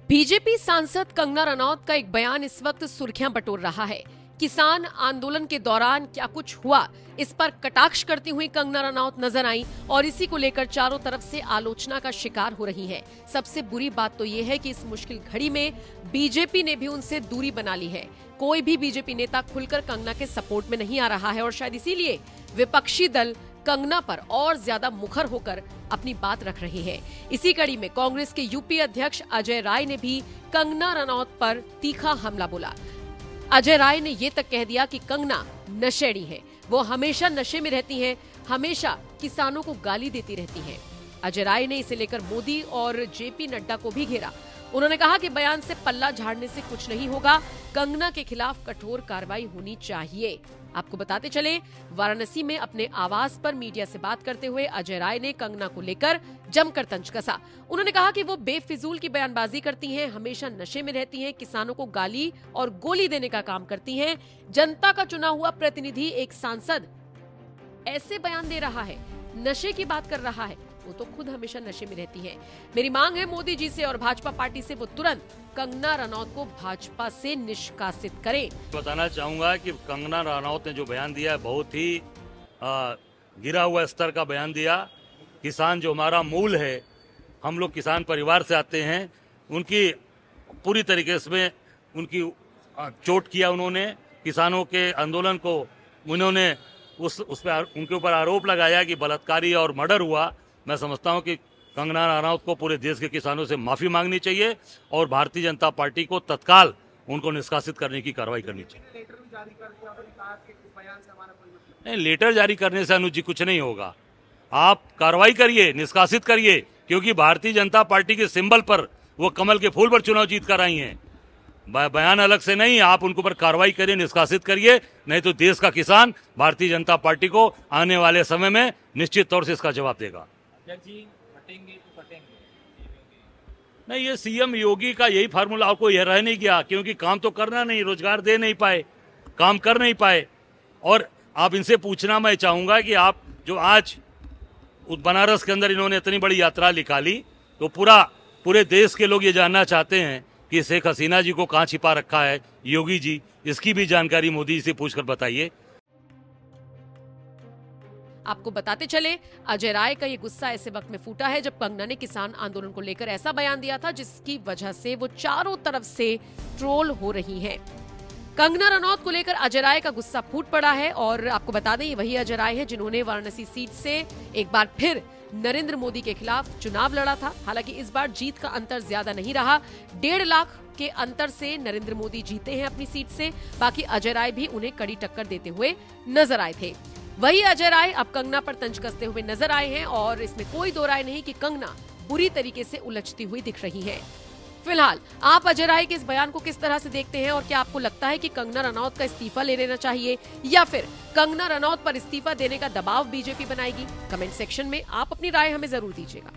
BJP सांसद कंगना रनौत का एक बयान इस वक्त सुर्खियां बटोर रहा है। किसान आंदोलन के दौरान क्या कुछ हुआ, इस पर कटाक्ष करती हुई कंगना रनौत नजर आई और इसी को लेकर चारों तरफ से आलोचना का शिकार हो रही है। सबसे बुरी बात तो ये है कि इस मुश्किल घड़ी में बीजेपी ने भी उनसे दूरी बना ली है। कोई भी बीजेपी नेता खुलकर कंगना के सपोर्ट में नहीं आ रहा है और शायद इसीलिए विपक्षी दल कंगना पर और ज्यादा मुखर होकर अपनी बात रख रहे हैं। इसी कड़ी में कांग्रेस के यूपी अध्यक्ष अजय राय ने भी कंगना रनौत पर तीखा हमला बोला। अजय राय ने ये तक कह दिया कि कंगना नशेड़ी है, वो हमेशा नशे में रहती हैं, हमेशा किसानों को गाली देती रहती हैं। अजय राय ने इसे लेकर मोदी और जेपी नड्डा को भी घेरा। उन्होंने कहा कि बयान से पल्ला झाड़ने से कुछ नहीं होगा, कंगना के खिलाफ कठोर कार्रवाई होनी चाहिए। आपको बताते चले, वाराणसी में अपने आवास पर मीडिया से बात करते हुए अजय राय ने कंगना को लेकर जमकर तंज कसा। उन्होंने कहा कि वो बेफिजूल की बयानबाजी करती हैं, हमेशा नशे में रहती हैं, किसानों को गाली और गोली देने का काम करती हैं। जनता का चुना हुआ प्रतिनिधि एक सांसद ऐसे बयान दे रहा है, नशे की बात कर रहा है, वो तो खुद हमेशा नशे में रहती है। मेरी मांग है मोदी जी से और भाजपा पार्टी से वो तुरंत कंगना रनौत को भाजपा से निष्कासित करें। बताना चाहूंगा कि कंगना रनौत ने जो बयान दिया है बहुत ही गिरा हुआ स्तर का बयान दिया। किसान जो हमारा मूल है, हम लोग किसान परिवार से आते हैं, उनकी पूरी तरीके से उनकी चोट किया। उन्होंने किसानों के आंदोलन को उन्होंने उस पर उनके ऊपर आरोप लगाया कि बलात्कारी और मर्डर हुआ। मैं समझता हूं कि कंगना रनौत को पूरे देश के किसानों से माफी मांगनी चाहिए और भारतीय जनता पार्टी को तत्काल उनको निष्कासित करने की कार्रवाई करनी चाहिए। नहीं, लेटर जारी करने से अनुज जी कुछ नहीं होगा। आप कार्रवाई करिए, निष्कासित करिए, क्योंकि भारतीय जनता पार्टी के सिंबल पर वो कमल के फूल पर चुनाव जीत कर आई हैं। बयान अलग से नहीं, आप उनको पर कार्रवाई करिए, निष्कासित करिए, नहीं तो देश का किसान भारतीय जनता पार्टी को आने वाले समय में निश्चित तौर से इसका जवाब देगा। नहीं, ये सीएम योगी का यही फार्मूला, आपको यह रह नहीं गया, क्योंकि काम तो करना नहीं, रोजगार दे नहीं पाए, काम कर नहीं पाए। और आप इनसे पूछना मैं चाहूंगा कि आप जो आज बनारस के अंदर इन्होंने इतनी बड़ी यात्रा निकाली, तो पूरे देश के लोग ये जानना चाहते हैं कि शेख हसीना जी को कहां छिपा रखा है योगी जी। इसकी भी जानकारी मोदी जी से पूछकर बताइए। आपको बताते चले, अजय राय का ये गुस्सा ऐसे वक्त में फूटा है जब कंगना ने किसान आंदोलन को लेकर ऐसा बयान दिया था जिसकी वजह से वो चारों तरफ से ट्रोल हो रही हैं। कंगना रनौत को लेकर अजय राय का गुस्सा फूट पड़ा है और आपको बता दें, ये वही अजय राय है जिन्होंने वाराणसी सीट से एक बार फिर नरेंद्र मोदी के खिलाफ चुनाव लड़ा था। हालांकि इस बार जीत का अंतर ज्यादा नहीं रहा, 1.5 लाख के अंतर से नरेंद्र मोदी जीते हैं अपनी सीट से। बाकी अजय राय भी उन्हें कड़ी टक्कर देते हुए नजर आए थे। वही अजय राय अब कंगना पर तंज कसते हुए नजर आए हैं और इसमें कोई दो राय नहीं कि कंगना बुरी तरीके से उलझती हुई दिख रही है। फिलहाल आप अजय राय के इस बयान को किस तरह से देखते हैं और क्या आपको लगता है कि कंगना रनौत का इस्तीफा ले लेना चाहिए या फिर कंगना रनौत पर इस्तीफा देने का दबाव बीजेपी बनाएगी? कमेंट सेक्शन में आप अपनी राय हमें जरूर दीजिएगा।